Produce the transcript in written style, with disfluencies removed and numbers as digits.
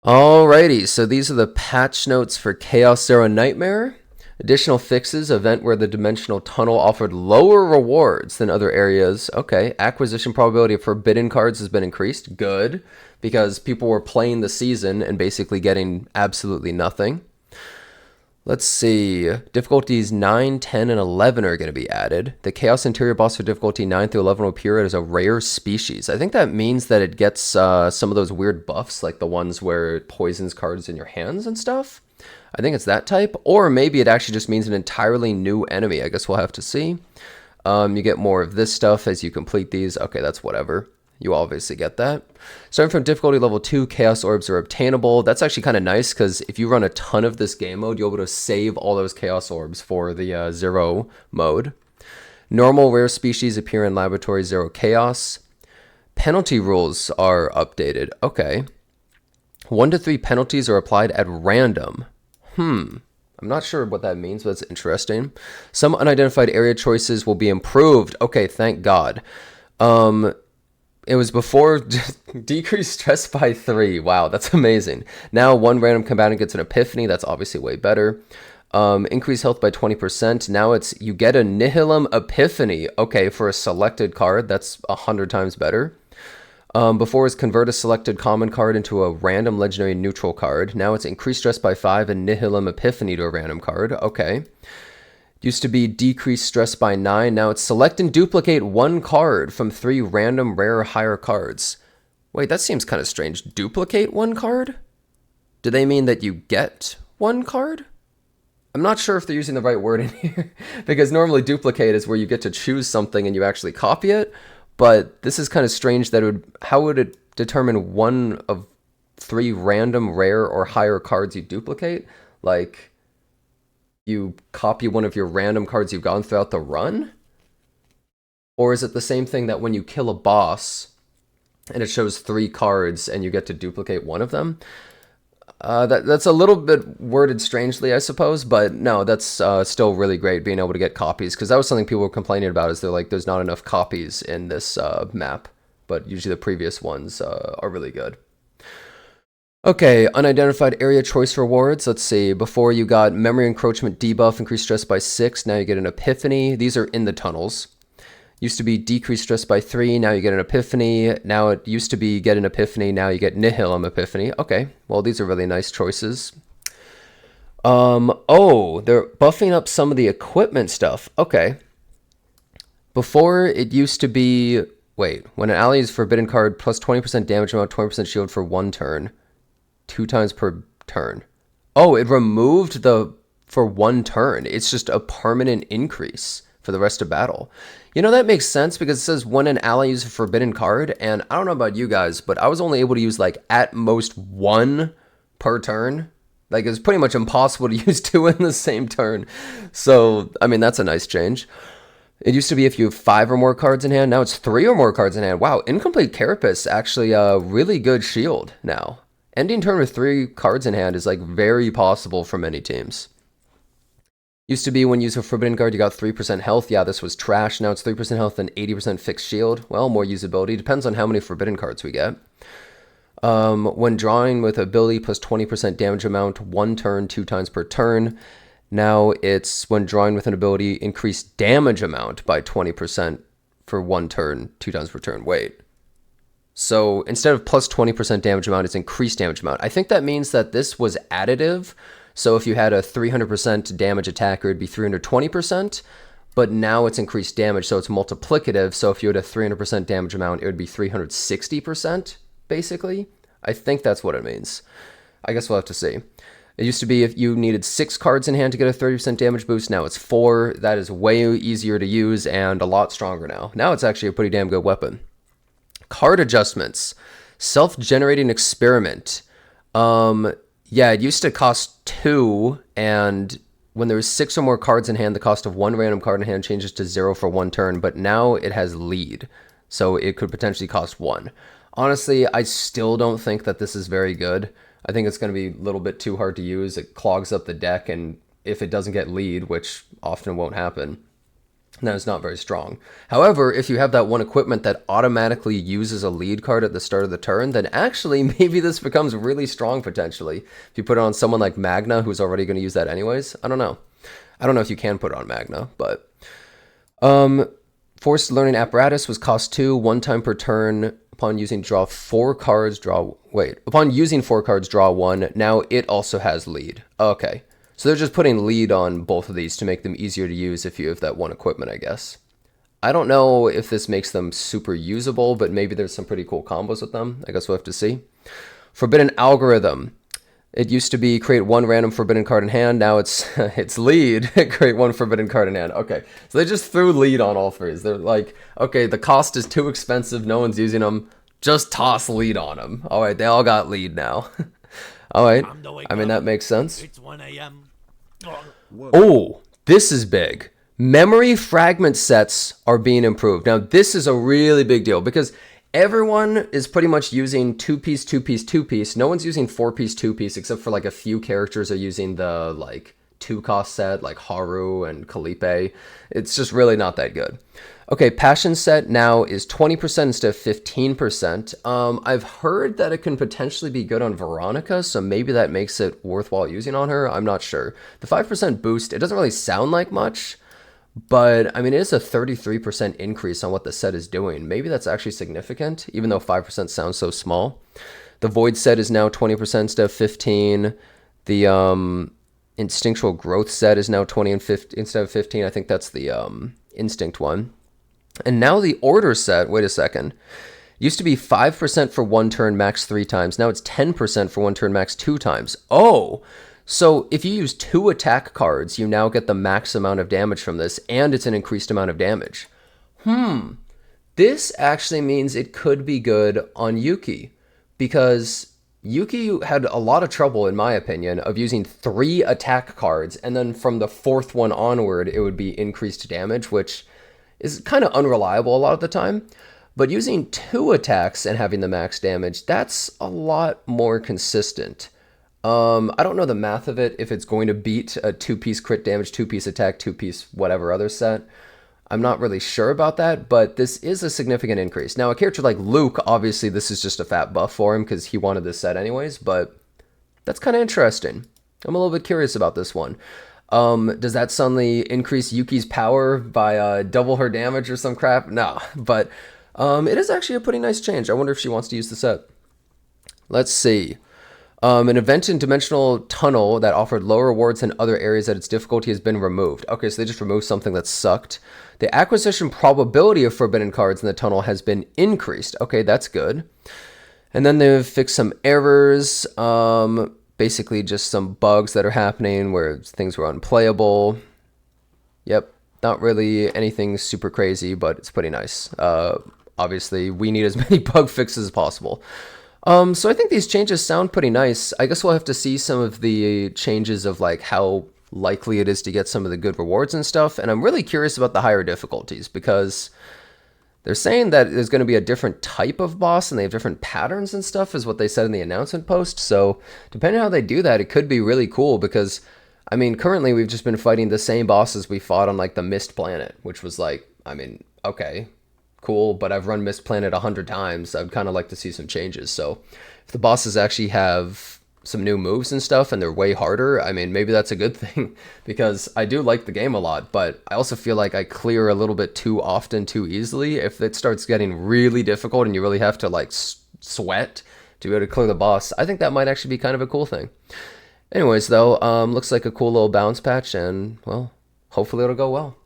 Alrighty, so these are the patch notes for Chaos Zero Nightmare. Additional fixes, event where the dimensional tunnel offered lower rewards than other areas. Okay, acquisition probability of forbidden cards has been increased. Good, because people were playing the season and basically getting absolutely nothing. Let's see. Difficulties 9, 10, and 11 are going to be added. The Chaos Interior boss for difficulty 9 through 11 will appear as a rare species. I think that means that it gets some of those weird buffs, like the ones where it poisons cards in your hands and stuff. I think it's that type. Or maybe it actually just means an entirely new enemy. I guess we'll have to see. You get more of this stuff as you complete these. Okay, that's whatever. You obviously get that. Starting from difficulty level 2, Chaos Orbs are obtainable. That's actually kind of nice because if you run a ton of this game mode, you'll be able to save all those Chaos Orbs for the Zero mode. Normal rare species appear in Laboratory Zero Chaos. Penalty rules are updated. Okay. 1 to 3 penalties are applied at random. I'm not sure what that means, but it's interesting. Some unidentified area choices will be improved. Okay, thank God. It was before decrease stress by 3. Wow, that's amazing. Now 1 random combatant gets an epiphany. That's obviously way better. Increase health by 20%. Now it's you get a Nihilum Epiphany. Okay, for a selected card, that's 100 times better. Before is convert a selected common card into a random legendary neutral card. Now it's increase stress by 5 and Nihilum Epiphany to a random card. Okay. Used to be decrease stress by 9. Now it's select and duplicate 1 card from 3 random rare higher cards. Wait, that seems kind of strange. Duplicate 1 card? Do they mean that you get 1 card? I'm not sure if they're using the right word in here because normally duplicate is where you get to choose something and you actually copy it. But this is kind of strange that how would it determine 1 of 3 random rare or higher cards you duplicate? Like, you copy one of your random cards you've gotten throughout the run? Or is it the same thing that when you kill a boss and it shows 3 cards and you get to duplicate 1 of them? That's a little bit worded strangely, I suppose, but no, that's still really great being able to get copies, because that was something people were complaining about, is they're like, there's not enough copies in this map, but usually the previous ones are really good. Okay, unidentified area choice rewards. Let's see. Before you got memory encroachment debuff, increased stress by 6. Now you get an epiphany. These are in the tunnels. Used to be decreased stress by 3. Now you get an epiphany. Now it used to be get an epiphany. Now you get Nihilum Epiphany. Okay, well, these are really nice choices. Oh, they're buffing up some of the equipment stuff. Okay. Before it used to be, wait, when an ally is forbidden card, plus 20% damage amount, 20% shield for 1 turn. 2 times per turn. Oh, it removed the for 1 turn. It's just a permanent increase for the rest of battle. You know, that makes sense because it says when an ally uses a forbidden card, and I don't know about you guys, but I was only able to use like at most 1 per turn. Like, it was pretty much impossible to use 2 in the same turn. So, I mean, that's a nice change. It used to be if you have 5 or more cards in hand. Now it's 3 or more cards in hand. Wow, Incomplete Carapace actually a really good shield now. Ending turn with 3 cards in hand is like very possible for many teams. Used to be when you use a forbidden card, you got 3% health. Yeah, this was trash. Now it's 3% health and 80% fixed shield. Well, more usability. Depends on how many forbidden cards we get. When drawing with ability plus 20% damage amount, 1 turn, 2 times per turn. Now it's when drawing with an ability, increased damage amount by 20% for 1 turn, 2 times per turn. Wait. So instead of plus 20% damage amount, it's increased damage amount. I think that means that this was additive. So if you had a 300% damage attacker, it'd be 320%. But now it's increased damage, so it's multiplicative. So if you had a 300% damage amount, it would be 360%, basically. I think that's what it means. I guess we'll have to see. It used to be if you needed 6 cards in hand to get a 30% damage boost. Now it's 4. That is way easier to use and a lot stronger now. Now it's actually a pretty damn good weapon. Card adjustments. Self-generating experiment. Yeah, it used to cost 2, and when there was 6 or more cards in hand, the cost of 1 random card in hand changes to 0 for 1 turn, but now it has lead, so it could potentially cost 1. Honestly, I still don't think that this is very good. I think it's going to be a little bit too hard to use. It clogs up the deck, and if it doesn't get lead, which often won't happen, That is not very strong. However, if you have that one equipment that automatically uses a lead card at the start of the turn, then actually maybe this becomes really strong potentially. If you put it on someone like Magna, who's already going to use that anyways, I don't know. I don't know if you can put it on Magna, but forced learning apparatus was cost 2, 1 time per turn. Upon using draw 4 cards, upon using 4 cards, draw 1. Now it also has lead. Okay. So they're just putting lead on both of these to make them easier to use if you have that one equipment, I guess. I don't know if this makes them super usable, but maybe there's some pretty cool combos with them. I guess we'll have to see. Forbidden algorithm. It used to be create 1 random forbidden card in hand. Now it's it's lead. Create 1 forbidden card in hand. Okay, so they just threw lead on all 3s. They're like, okay, the cost is too expensive. No one's using them. Just toss lead on them. All right, they all got lead now. All right. I mean, that makes sense. It's 1 a.m. Oh, this is big. Memory fragment sets are being improved. Now, this is a really big deal because everyone is pretty much using 2-piece, 2-piece, 2-piece. No one's using 4-piece, 2-piece, except for like a few characters are using the like 2-cost set, like Haru and Kalipe. It's just really not that good. Okay, passion set now is 20% instead of 15%. I've heard that it can potentially be good on Veronica, so maybe that makes it worthwhile using on her. I'm not sure. The 5% boost, it doesn't really sound like much, but I mean, it is a 33% increase on what the set is doing. Maybe that's actually significant, even though 5% sounds so small. The void set is now 20% instead of 15. The instinctual growth set is now 20 and 15 instead of 15. I think that's the instinct one. And now the order set, wait a second, used to be 5% for 1 turn, max 3 times. Now it's 10% for 1 turn, max 2 times. Oh, so if you use 2 attack cards, you now get the max amount of damage from this, and it's an increased amount of damage. This actually means it could be good on Yuki, because Yuki had a lot of trouble, in my opinion, of using 3 attack cards, and then from the 4th one onward, it would be increased damage, which is kind of unreliable a lot of the time. But using 2 attacks and having the max damage, that's a lot more consistent. I don't know the math of it, if it's going to beat a 2-piece crit damage, 2-piece attack, 2-piece whatever other set. I'm not really sure about that, but this is a significant increase. Now, a character like Luke, obviously this is just a fat buff for him because he wanted this set anyways, but that's kind of interesting. I'm a little bit curious about this one. Does that suddenly increase Yuki's power by double her damage or some crap? No, but it is actually a pretty nice change. I wonder if she wants to use the set. Let's see. An event in Dimensional Tunnel that offered lower rewards than other areas at its difficulty has been removed. Okay, so they just removed something that sucked. The acquisition probability of forbidden cards in the tunnel has been increased. Okay, that's good. And then they've fixed some errors. Basically just some bugs that are happening where things were unplayable. Yep, not really anything super crazy, but it's pretty nice. Obviously, we need as many bug fixes as possible. So I think these changes sound pretty nice. I guess we'll have to see some of the changes of like how likely it is to get some of the good rewards and stuff. And I'm really curious about the higher difficulties because they're saying that there's going to be a different type of boss and they have different patterns and stuff is what they said in the announcement post. So depending on how they do that, it could be really cool because, I mean, currently we've just been fighting the same bosses we fought on like the Mist Planet, which was like, I mean, okay, cool, but I've run Mist Planet 100 times. I'd kind of like to see some changes. So if the bosses actually have some new moves and stuff and they're way harder, I mean, maybe that's a good thing because I do like the game a lot, but I also feel like I clear a little bit too often, too easily. If it starts getting really difficult and you really have to like sweat to be able to clear the boss, I think that might actually be kind of a cool thing. Anyways, though, looks like a cool little balance patch and, well, hopefully it'll go well.